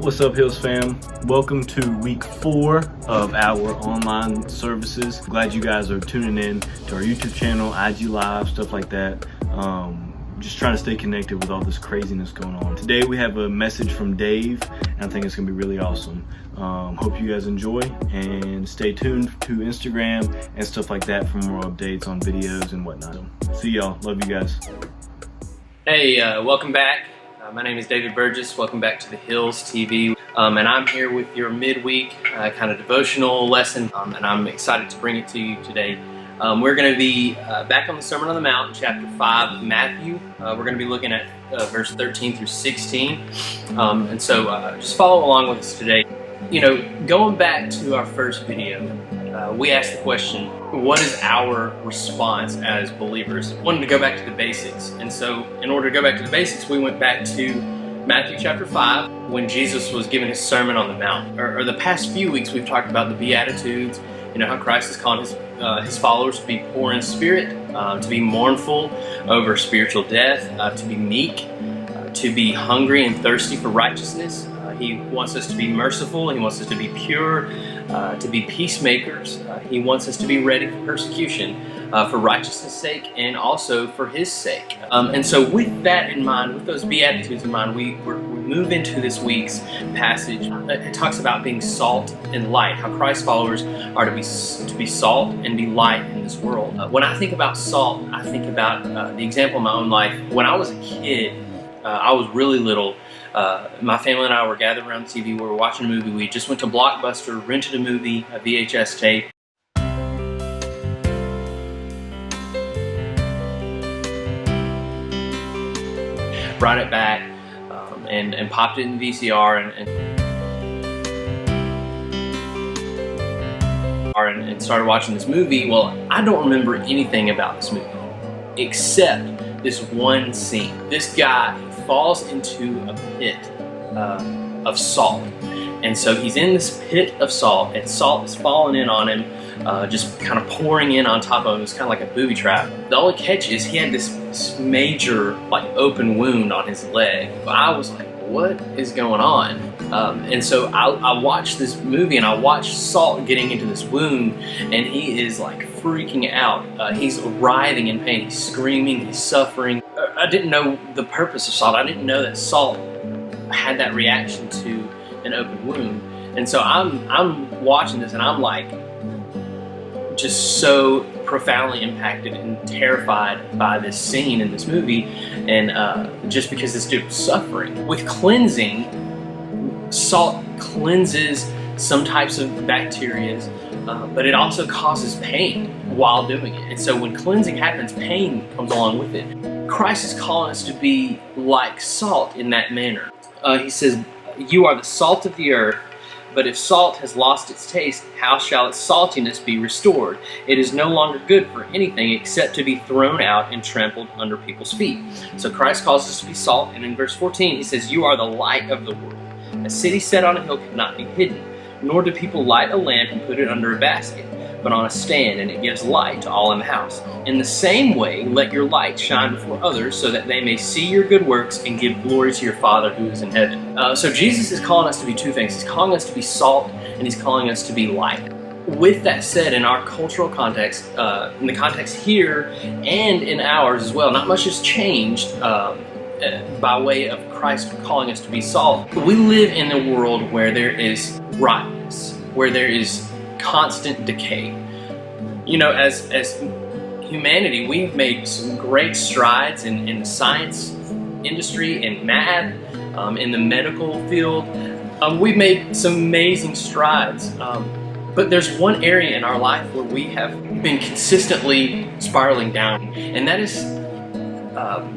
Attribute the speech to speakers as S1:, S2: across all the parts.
S1: What's up, Hills fam? Welcome to week 4 of our online services. Glad you guys are tuning in to our YouTube channel, IG Live, stuff like that. Just trying to stay connected with all this craziness going on. Today we have a message from Dave, and I think it's gonna be really awesome. Hope you guys enjoy, and stay tuned to Instagram and stuff like that for more updates on videos and whatnot. See y'all. Love you guys.
S2: Hey, welcome back. My name is David Burgess. Welcome back to the Hills TV. And I'm here with your midweek kind of devotional lesson, and I'm excited to bring it to you today. We're going to be back on the Sermon on the Mount, chapter 5 of Matthew. We're going to be looking at verse 13 through 16. And so just follow along with us today. You know, going back to our first video, we asked the question, what is our response as believers? We wanted to go back to the basics. And so in order to go back to the basics, we went back to Matthew chapter 5 when Jesus was giving his Sermon on the Mount. Or the past few weeks, we've talked about the beatitudes, you know, how Christ is calling his followers to be poor in spirit, to be mournful over spiritual death, to be meek, to be hungry and thirsty for righteousness. He wants us to be merciful. He wants us to be pure, to be peacemakers. He wants us to be ready for persecution for righteousness' sake and also for His sake. And so with that in mind, with those Beatitudes in mind, we move into this week's passage. It talks about being salt and light, how Christ followers are to be salt and be light in this world. When I think about salt, I think about the example in my own life. When I was a kid, I was really little. My family and I were gathered around the TV. We were watching a movie. We just went to Blockbuster, rented a movie, a VHS tape. Brought it back and popped it in the VCR and started watching this movie. Well, I don't remember anything about this movie except this one scene. This guy falls into a pit of salt. And so he's in this pit of salt, and salt is falling in on him, just kind of pouring in on top of him. It's kind of like a booby trap. The only catch is he had this major, like, open wound on his leg. I was like, what is going on? And so I watched this movie, and I watched Salt getting into this wound, and he is like freaking out. He's writhing in pain. He's screaming. He's suffering. I didn't know the purpose of salt. I didn't know that salt had that reaction to an open wound. And so I'm watching this, and I'm like just so profoundly impacted and terrified by this scene in this movie, and just because this dude was suffering. With cleansing, salt cleanses some types of bacteria, but it also causes pain while doing it. And so when cleansing happens, pain comes along with it. Christ is calling us to be like salt in that manner. He says, "You are the salt of the earth, but if salt has lost its taste, how shall its saltiness be restored? It is no longer good for anything except to be thrown out and trampled under people's feet." So Christ calls us to be salt, and in verse 14 he says, "You are the light of the world. A city set on a hill cannot be hidden, nor do people light a lamp and put it under a basket, but on a stand, and it gives light to all in the house. In the same way, let your light shine before others, so that they may see your good works and give glory to your Father who is in heaven." So Jesus is calling us to be two things. He's calling us to be salt, and He's calling us to be light. With that said, in our cultural context, in the context here and in ours as well, not much has changed by way of Christ calling us to be salt. We live in a world where there is rottenness, where there is constant decay. You know, as humanity, we've made some great strides in the science industry, in math, in the medical field. We've made some amazing strides. But there's one area in our life where we have been consistently spiraling down, and that is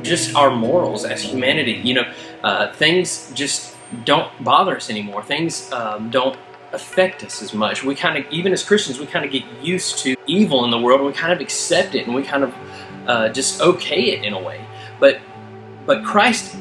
S2: just our morals as humanity. You know, things just don't bother us anymore. Things don't affect us as much. We kind of, even as Christians, we kind of get used to evil in the world, and we kind of accept it, and we kind of just okay it in a way. But Christ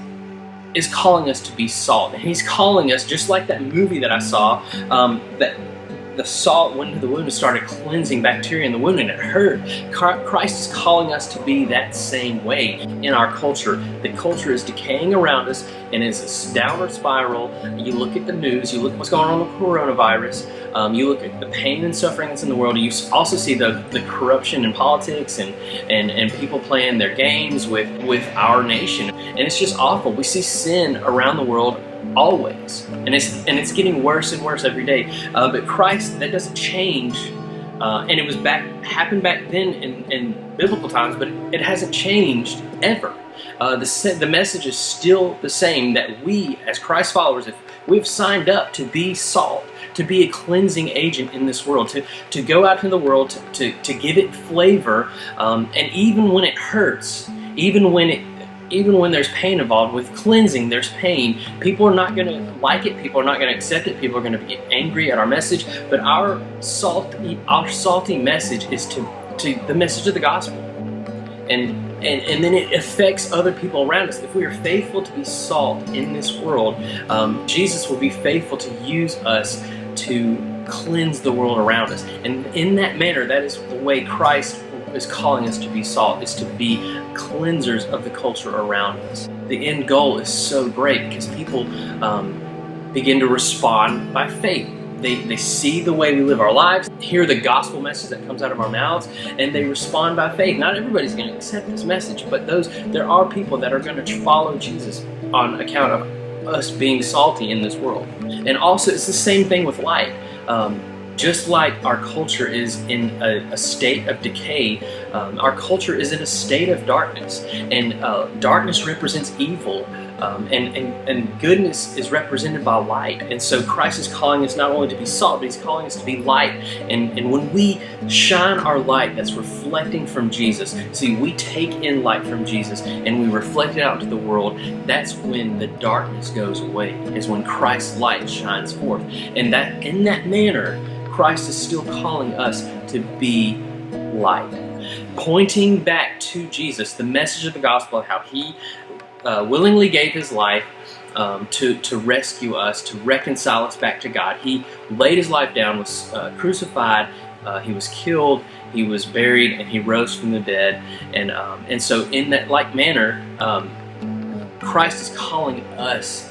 S2: is calling us to be salt, and He's calling us, just like that movie that I saw, that the salt went into the wound and started cleansing bacteria in the wound, and it hurt. Christ is calling us to be that same way in our culture. The culture is decaying around us, and it's this downward spiral. You look at the news, you look at what's going on with coronavirus, you look at the pain and suffering that's in the world. You also see the corruption in politics and people playing their games with our nation. And it's just awful. We see sin around the world always, and it's getting worse and worse every day. But Christ, that doesn't change, and it was happened back then in biblical times, but it hasn't changed ever. The message is still the same, that we as Christ followers, if we've signed up to be salt, to be a cleansing agent in this world, to go out in the world, to give it flavor, and even when it hurts, even when there's pain involved, with cleansing, there's pain. People are not going to like it. People are not going to accept it. People are going to be angry at our message. But our salty message is to the message of the gospel, and then it affects other people around us. If we are faithful to be salt in this world, Jesus will be faithful to use us to cleanse the world around us. And in that manner, that is the way Christ is calling us to be salt, is to be cleansers of the culture around us. The end goal is so great because people begin to respond by faith. They see the way we live our lives, hear the gospel message that comes out of our mouths, and they respond by faith. Not everybody's going to accept this message, but there are people that are going to follow Jesus on account of us being salty in this world. And also, it's the same thing with light. Just like our culture is in a state of decay, our culture is in a state of darkness. And darkness represents evil, and goodness is represented by light. And so Christ is calling us not only to be salt, but He's calling us to be light. And when we shine our light that's reflecting from Jesus, see, we take in light from Jesus and we reflect it out into the world, that's when the darkness goes away, is when Christ's light shines forth. And that in that manner, Christ is still calling us to be light, pointing back to Jesus, the message of the gospel, how He willingly gave His life to rescue us, to reconcile us back to God. He laid His life down, was crucified, He was killed, He was buried, and He rose from the dead. And so in that like manner, Christ is calling us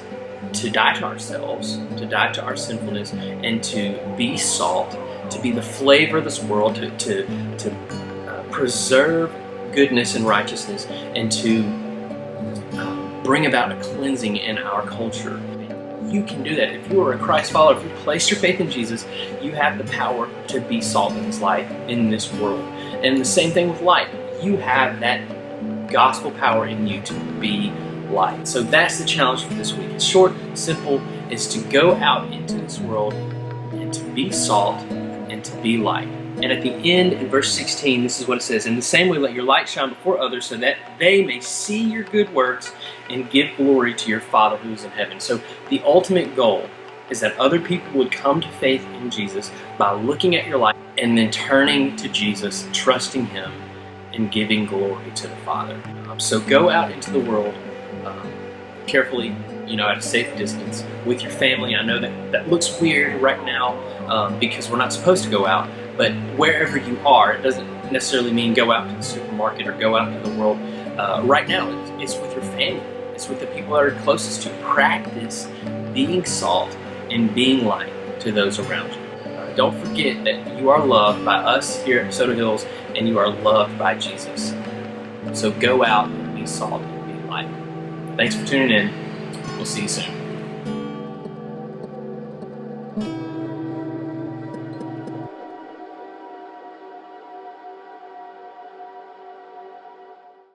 S2: to die to ourselves, to die to our sinfulness, and to be salt, to be the flavor of this world, to preserve goodness and righteousness, and to bring about a cleansing in our culture. You can do that. If you are a Christ follower, if you place your faith in Jesus, you have the power to be salt in His light in this world. And the same thing with light. You have that gospel power in you to be light. So that's the challenge for this week. It's short, simple, is to go out into this world and to be salt and to be light. And at the end, in verse 16, this is what it says: "In the same way, let your light shine before others, so that they may see your good works and give glory to your Father who is in heaven." So the ultimate goal is that other people would come to faith in Jesus by looking at your life and then turning to Jesus, trusting Him, and giving glory to the Father. So go out into the world carefully, at a safe distance with your family. I know that looks weird right now because we're not supposed to go out, but wherever you are, it doesn't necessarily mean go out to the supermarket or go out to the world. Right now, it's with your family. It's with the people that are closest to you. Practice being salt and being light to those around you. Don't forget that you are loved by us here at Soda Hills, and you are loved by Jesus. So go out and be salt and be light. Thanks for tuning in. We'll see you soon.